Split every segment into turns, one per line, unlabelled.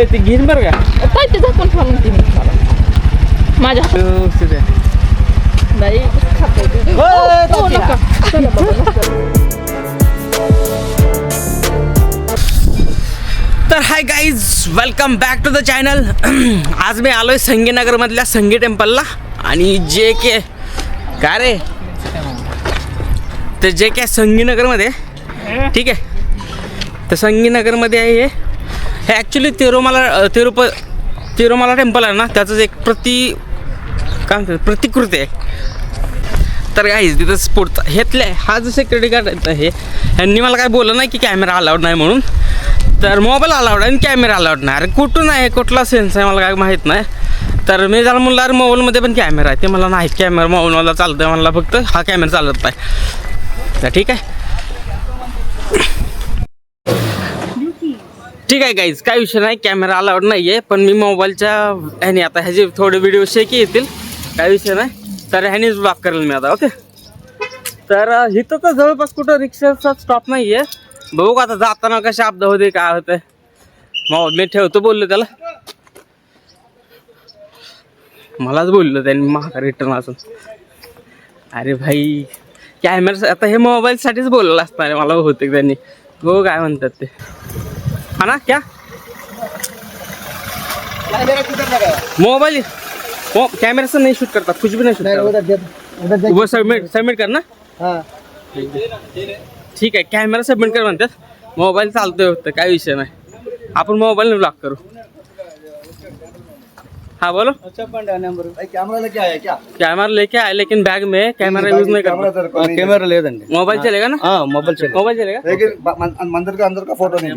ते घेईन बरं का
काय ते झाकून ठेवा म्हणते मी माझ्या
व्यवस्थित आहे.
बाई खाते ते. हो, नका. चला बाबा, नका.
तर hi guys, welcome back to the channel. आज मी आलोय संगीनगरमधल्या संगी टेम्पलला आणि जे के काय रे ते जे के संगीनगरमध्ये ठीक आहे. तर संगीनगरमध्ये आहे हे ॲक्च्युली तिरुमला टेम्पल आहे ना, त्याचंच एक काय म्हणतात प्रतिकृती आहे. तर गाईज तिथं स्पोर्टचा घेतलं आहे. हा जो सिक्युरिटी गार्ड आहे ह्यांनी मला काय बोललं नाही की कॅमेरा अलाउड नाही म्हणून. तर मोबाईल अलाउड आहे आणि कॅमेरा अलाउड नाही. अरे कुठून आहे, कुठला सेन्स आहे मला काय माहीत नाही. तर मी त्याला म्हणलं अरे मोबाईलमध्ये पण कॅमेरा आहे. ते मला नाही कॅमेरा मोबाईलला चालतं आहे, मला फक्त हा कॅमेरा चालत नाही. तर ठीक आहे ठीक आहे गाईज, काय विषय नाही, कॅमेरा अलाउड नाही आहे. पण मी मोबाईलच्या ह्याने आता ह्याचे थोडे व्हिडिओ शेकी येतील, काय विषय नाही. तर ह्यानेच ब्लॉक करेल मी आता. ओके, तर इथं तर जवळपास कुठं रिक्षाचा स्टॉप नाही आहे. बघू आता जाताना कशा अपदा होते काय होतं. मोबाईल मी ठेवतो बोललो त्याला, मलाच बोललो त्यांनी माघार रिटर्न असून. अरे भाई कॅमेरा आता हे मोबाईलसाठीच बोललं असणार मला होते त्यांनी. बघू काय म्हणतात ते. हा ना क्या मोबाइल कैमरे से नहीं शूट करता, कुछ भी नहीं शूट करता. वो सबमिट कर ना. ठीक आहे, कॅमेरा सबमिट कर म्हणतात. मोबाईल चालतोय होतं, काय विषय नाही. आपण मोबाईल ब्लॉक करू. हाँ बोलो.
अच्छा नंबर कैमरा लेके आया क्या?
कैमरा लेके आए लेकिन बैग में कैमरा यूज नहीं करता.
कैमरा ले देंगे.
मोबाइल चलेगा ना.
हाँ मोबाइल चलेगा.
मोबाइल चलेगा
लेकिन मंदिर के अंदर का फोटो नहीं.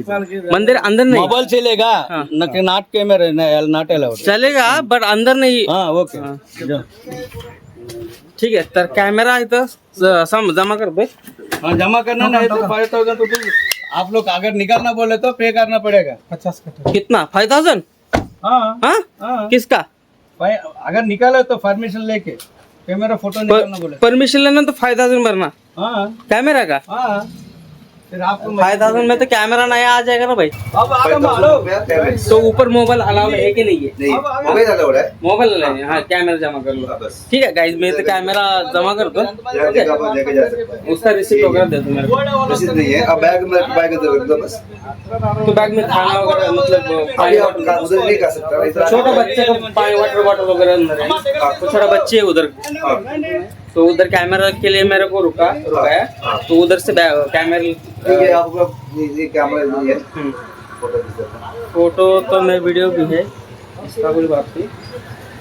मंदिर अंदर नहीं
मोबाइल चलेगा. Not camera not allowed.
चलेगा बट अंदर नहीं.
हाँ ओके.
ठीक है. तर कॅमेरा इथं जमा कर भाई.
हाँ जमा करना नहीं तो 5,000 रुपये आप लोग अगर निकालना बोले तो पे करना पड़ेगा. 50 का.
कितना 5,000.
हाँ
हाँ किसका.
अगर निकाला तो परमिशन लेके कैमरा फोटो निकालना बोले.
परमिशन लेना तो 5,000 भरना.
हाँ
कैमरा का.
हाँ फिर आपको
5,000 में तो कैमरा नया आ जाएगा ना भाई. तो ऊपर मोबाइल अलाउड है कि नहीं है.
मोबाइल अलाउड है.
मोबाइल लेने. हाँ कैमरा जमा कर लो. ठीक है गाइज, मैं तो कैमरा जमा कर दो.
लेके जा सकते हैं.
उसका रिसिप्ट वगैरह दे दो मेरे को.
रसीद नहीं है. अब बैग अंदर रख दो बस.
तो बैग में खाना वगैरह मतलब
अभी आप उधर नहीं कर सकता.
छोटा बच्चे का पानी वाटर बॉटल वगैरह अंदर है. तो छोटा बच्चे है उधर. तो उधर कैमरा के लिए मेरे को रुकाया. तो उधर से कैमरा.
ठीक है, आपका ये कैमरा नहीं है.
फोटो तो मैं वीडियो भी है, इसका कोई बात नहीं.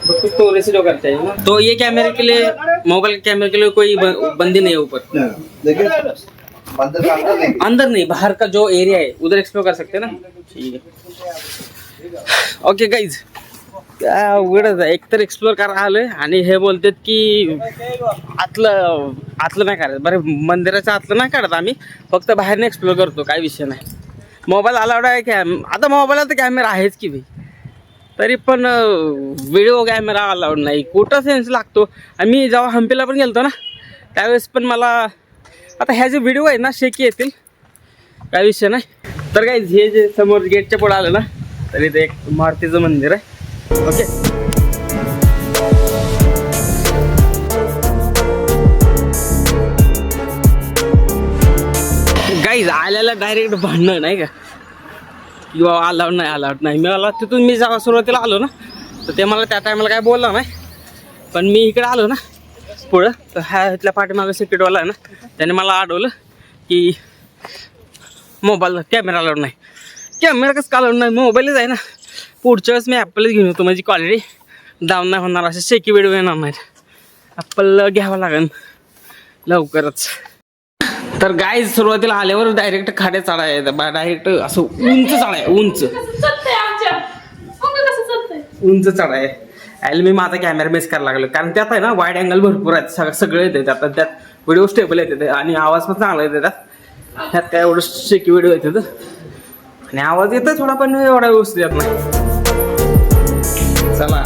बट कुछ तो रिसीव करते हैं ना. तो ये कैमरे के लिए, मोबाइल के कैमरे के लिए कोई बंदी नहीं है ऊपर.
देखिए अंदर का अंदर नहीं.
अंदर नहीं, बाहर का जो एरिया है उधर एक्सप्लोर कर सकते हैं ना. ठीक है. ओके गाइज, काय उघडच आहे. एकतर एक्सप्लोर करा आलोय आणि हे बोलतात की आतलं नाही काढत. बरं मंदिराच्या आतलं नाही काढत आम्ही, फक्त बाहेरने एक्सप्लोर करतो, काय विषय नाही. मोबाईल अलाउड आहे. आता मोबाईलला तर कॅमेरा आहेच की भाई, तरी पण व्हिडिओ कॅमेरा अलाउड नाही. कुठं सेन्स लागतो. आणि मी जेव्हा हम्पीला पण गेलतो ना त्यावेळेस पण मला आता ह्या जे व्हिडिओ आहेत ना शेकी येतील, काय विषय नाही. तर काय हे जे समोर गेटच्या पुढे आलं ना, तर इथे एक मारुतीचं मंदिर आहे. ओके, गाईज आल्याला डायरेक्ट भांडणं नाही का की बाबा अलाउड नाही. मला तिथून मी जेव्हा सुरुवातीला आलो ना तर ते मला त्या टायमाला काय बोलला नाही. पण मी इकडे आलो ना पुढं, तर ह्या इथल्या पाठीमागं सिक्युरिटीवाला आहे ना, त्याने मला अडवलं की मोबाईल कॅमेरा अलाउड नाही. कॅमेरा कसं अलाउड नाही, मोबाईलच आहे ना. पुढच्या वेळेस मी ॲपलच घेऊन येतो, माझी क्वालिटी डाऊन नाही होणार, असे शेकी व्हिडिओ येणार नाहीत. ॲपल घ्यावं लागेल लवकरच. तर गाईज सुरुवातीला आल्यावर डायरेक्ट खाडे चढा आहे, डायरेक्ट असं उंच चढा आहे. उंच चढा आहे. आयला मी माझा कॅमेरा मिस करायला लागलो, कारण त्यात आहे ना वाईड अँगल भरपूर आहेत. सगळे येते त्यात व्हिडिओ स्टेबल येते आणि आवाज पण चांगला येते त्यात काय एवढं शेकी व्हिडिओ येते आणि आवाज येतो थोडा, पण एवढा व्यवस्थित येत नाही. चला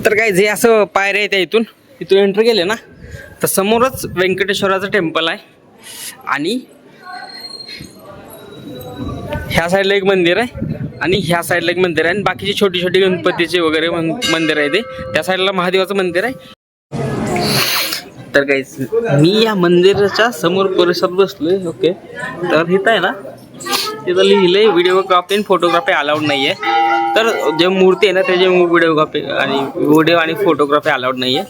तर काय जे असं पायऱ्या येत्या इथून तिथून एंटर केले ना तर समोरच व्यंकटेश्वराचं टेम्पल आहे आणि ह्या साईडला एक मंदिर आहे आणि ह्या साईडला एक मंदिर आहे आणि बाकीचे छोटी छोटी गणपतीचे वगैरे मंदिर आहे ते. त्या साईडला महादेवाचं मंदिर आहे. तर गाईस मी या मंदिराच्या समोर परिसरात बसलोय. ओके, तर इथं आहे ना तिथं लिहिलंय व्हिडिओग्राफी आणि फोटोग्राफी अलाउड नाही आहे. तर जे मूर्ती आहे ना त्याचे व्हिडिओ आणि फोटोग्राफी अलाउड नाही आहे.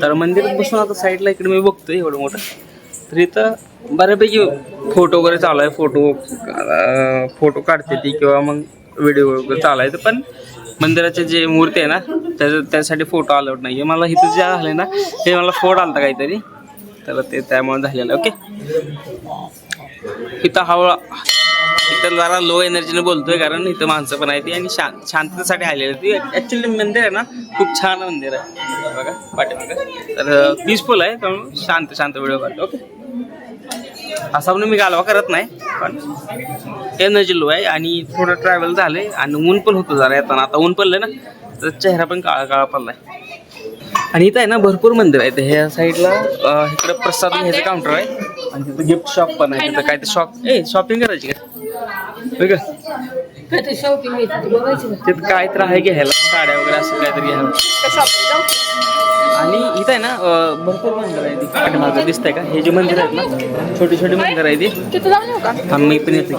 तर मंदिरात बसून आता साईडला इकडे मी बघतोय एवढं मोठं, तर इथं बऱ्यापैकी फोटो वगैरे चालू आहे. फोटो काढते ती किंवा मग व्हिडिओ वगैरे चालू आहे. पण मंदिराचे जे मूर्ती आहे ना त्यासाठी फोटो अलाउड नाही आहे. मला इथं जे झालं ना ते मला फोड आलता काहीतरी, तर ते त्यामुळे झालेलं. ओके, इथं जरा लो एनर्जीने बोलतोय कारण इथं माणसं पण आहे ती आणि शांततेसाठी आलेली ती. ॲक्च्युली मंदिर आहे ना खूप छान मंदिर आहे बघा पाठीमागं, तर पीसफुल आहे त्यामुळे शांत व्हिडिओ काढतो. ओके, असा म्हणून मी गालवा करत नाही पण एनर्जी लो आहे आणि थोडं ट्रॅव्हल झालंय आणि ऊन पण होतं जरा येताना. आता ऊन पडलं ना तर चेहरा पण काळा पडलाय. आणि इथं आहे ना भरपूर मंदिर आहेत. ह्या साईडला इकडं प्रसाद घ्यायचं काउंटर आहे आणि तिथं गिफ्ट शॉप पण आहे. तिथं काय ते शॉपिंग करायची का बघ तिथं काय तर आहे घ्यायला, साड्या वगैरे असं काहीतरी घ्यायला. आणि इथं आहे ना भरपूर मंदिर आहे. ती पाठीमागं दिसतंय का हे जे मंदिर आहेत ना छोटी छोटी मंदिर आहे ती. मी पण येते.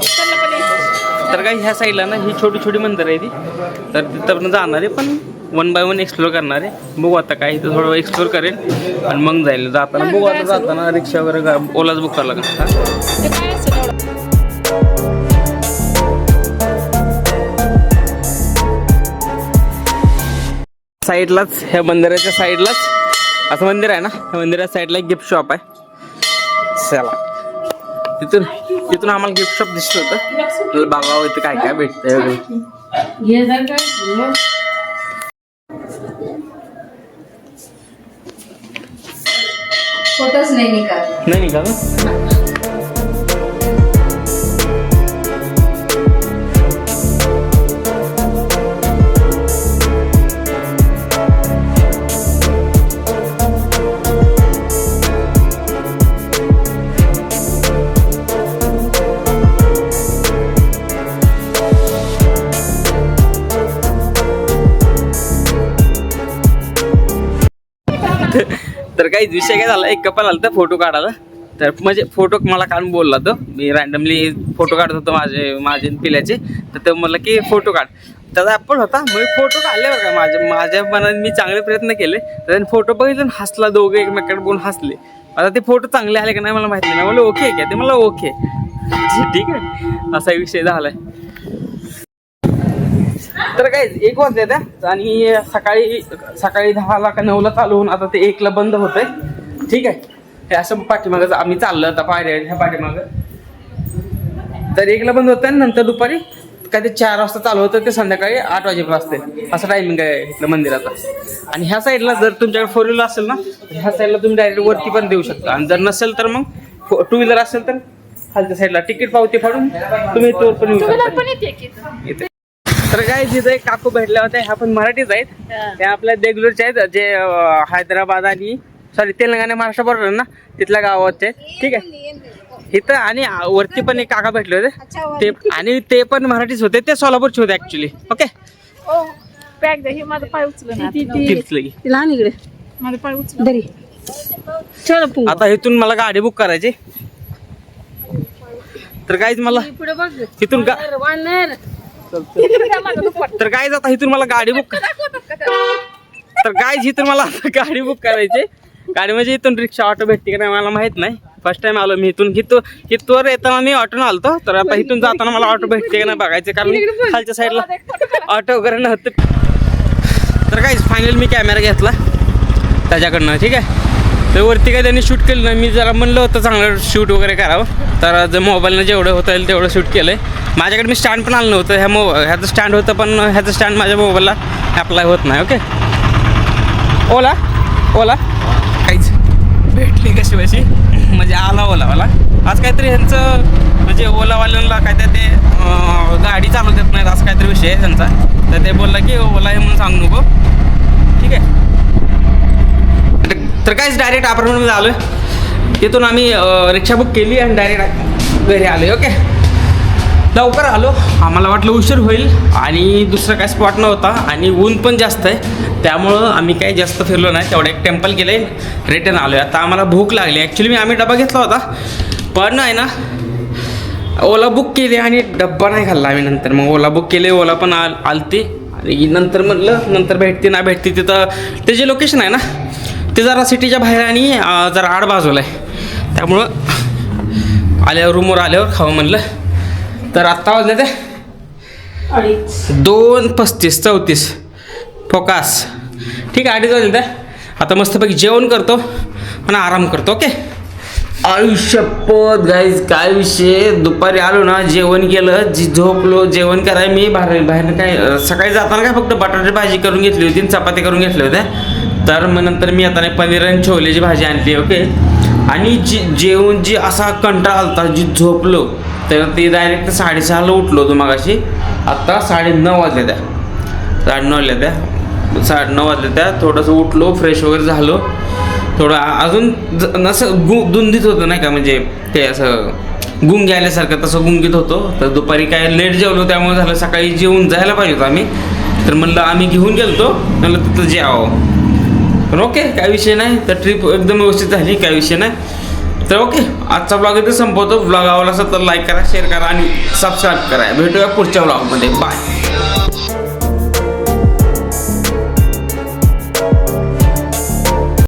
तर काय ह्या साईडला ना ही छोटी छोटी मंदिर आहे ती, तर तिथं पण जाणार आहे पण 1 बाय 1 एक्सप्लोर करणार आहे. बघू आता काय इथं थोडं एक्सप्लोर करेल आणि मग जाईल. जाताना बघू आता जाताना रिक्षा वगैरे ओलाच बुक करावं लागेल. साईडलाच ह्या मंदिराच्या साईडलाच असं मंदिर आहे ना, ह्या मंदिराच्या साईडला एक गिफ्ट शॉप आहे. चला तिथून आम्हाला गिफ्ट शॉप दिसत होतं, बघावं इथं काय काय भेटतंय वगैरे.
फोटोज नाही निघाल.
तर काही विषय काय झाला, एक कपल आला तर फोटो काढायला. तर म्हणजे फोटो मला काढून बोलला तो, मी रॅन्डमली फोटो काढत होतो माझे पिल्याचे. तर ते म्हणलं की फोटो काढ. त्याचा ॲपल होता, मी फोटो काढले बरं का. माझ्या मनात मी चांगले प्रयत्न केले. त्याने फोटो बघितलं हसला, दोघे एकमेकांकडे बोलून हसले. आता ते फोटो चांगले आले का नाही मला माहिती नाही. मला ओके काय ते मला ओके ठीक आहे, असा विषय झालाय. तर काय 1 वाजले त्या आणि सकाळी 10ला का 9ला चालू होऊन आता ते 1ला बंद होतंय. ठीक आहे, हे असं पाठीमागं आम्ही चाललं आता पायऱ्या ह्या पाठीमागं. तर 1ला बंद होतं आणि नंतर दुपारी काय ते 4 वाजता चालू होतं ते संध्याकाळी 8 वाजेपर्यंत असते. असं टायमिंग आहे इथलं मंदिराचा. आणि ह्या साईडला जर तुमच्याकडे 4 व्हीलर असेल ना ह्या साईडला तुम्ही डायरेक्ट वरती पण देऊ शकता. आणि जर नसेल तर मग 2 व्हीलर असेल तर खालच्या साईडला तिकीट पावती फाडून तुम्ही तो पण येऊ शकता. तर काय तिथं एक काकू भेटल्या होत्या, ह्या पण मराठीच आहेत. त्या आपल्या देगलूरच्या आहेत, जे हैदराबाद आणि तेलंगणा महाराष्ट्र बरोबर ना तिथल्या गावाचे. ठीक आहे, इथं आणि वरती पण एक काका भेटले होते ते, आणि ते पण मराठीच होते. ते सोलापूरचे होते ऍक्च्युली. ओके,
माझा पाय उचलून
आता इथून मला गाडी बुक करायची. तर काहीच मला इथून तर काय आता इथून मला गाडी बुक गाडी बुक करायची. गाडी म्हणजे इथून रिक्षा ऑटो भेटते का नाही मला माहित नाही. फर्स्ट टाइम आलो मी इथून. कितवर येताना मी ऑटोनं आलतो, तर आता इथून जाताना मला ऑटो भेटते का नाही बघायचं, कारण खालच्या साईडला ऑटो वगैरे नव्हतं. तर काय फायनल मी कॅमेरा घेतला त्याच्याकडनं. ठीक आहे, तर वरती काय त्यांनी शूट केलं नाही. मी जरा म्हणलं होतं चांगलं शूट वगैरे करावं, तर जर मोबाईलनं जेवढं होता येईल तेवढं शूट केलं आहे. माझ्याकडे मी स्टँड पण आलं नव्हतं. ह्याचं स्टँड होतं पण ह्याचं स्टँड माझ्या मोबाईलला अप्लाय होत नाही. ओके, ओला काहीच भेटली कशी म्हणजे आला ओलावाला. आज काहीतरी ह्यांचं म्हणजे ओलावाल्यांना काहीतरी ते गाडी चालू देत नाहीत असं काहीतरी विषय आहे त्यांचा. तर ते बोलला की ओला आहे म्हणून सांगू नको. ठीक आहे, तर काहीच डायरेक्ट अपार्टमेंटमध्ये आलो आहे. तिथून आम्ही रिक्षा बुक केली आणि डायरेक्ट घरी आलो. ओके, लवकर आलो, आम्हाला वाटलं उशीर होईल आणि दुसरं काय स्पॉट नव्हता आणि ऊन पण जास्त आहे, त्यामुळं आम्ही काही जास्त फिरलो नाही. तेवढं एक टेम्पल केलं आहे, रिटर्न आलो आहे. आता आम्हाला भूक लागली. ॲक्च्युली आम्ही डबा घेतला होता, पण आहे ना ओला बुक केली आणि डब्बा नाही खाल्ला आम्ही. नंतर मग ओला बुक केले, ओला पण आलती आणि नंतर म्हटलं नंतर भेटते ना भेटते. तिथं ते जे लोकेशन आहे ना ते जरा सिटीच्या बाहेर आणि जरा आड बाजूला आहे, त्यामुळं आल्यावर रूमवर आल्यावर खावं म्हणलं. तर आत्ता वाजले ते 2:35 फोकास. ठीक आहे, 2:30 वाजले ते. आता मस्तपैकी जेवण करतो आणि आराम करतो. ओके, आयुष्यपत गाईज काय विषय, दुपारी आलो ना जेवण केलं, झोपलो. जेवण कराय मी बाहेर काय सकाळी जाताना काय फक्त बटाट्याची भाजी करून घेतली होती, चपाती करून घेतल्या होत्या. तर मग नंतर मी आता पनीर आणि छोलेची भाजी आणली. ओके, आणि जेवण जी असा कंटाळा आलता, जी झोपलो तर ती डायरेक्ट 6:30ला उठलो होतो मगाशी. आत्ता 9:30 वाजले त्या, 9:30 वाजले त्या, 9:30 वाजले त्या. थोडंसं उठलो, फ्रेश वगैरे झालो, थोडं अजून असं दुंदीत होतं नाही का, म्हणजे ते असं गुंग आल्यासारखं तसं गुंगीत होतो. तर दुपारी काय लेट जेवलो, त्यामुळे झालं सकाळी जेवून जायला पाहिजे होतं आम्ही. तर म्हणलं आम्ही घेऊन गेलतो, म्हणलं तिथं जेवावं. पण ओके, काय विषय नाही. तर ट्रिप एकदम व्यवस्थित झाली, काय विषय नाही. तर ओके, आजचा ब्लॉग इथे संपवतो. ब्लॉग आवडला असेल तर लाईक करा, शेअर करा आणि सबस्क्राईब करा. भेटूया पुढच्या ब्लॉगमध्ये. बाय.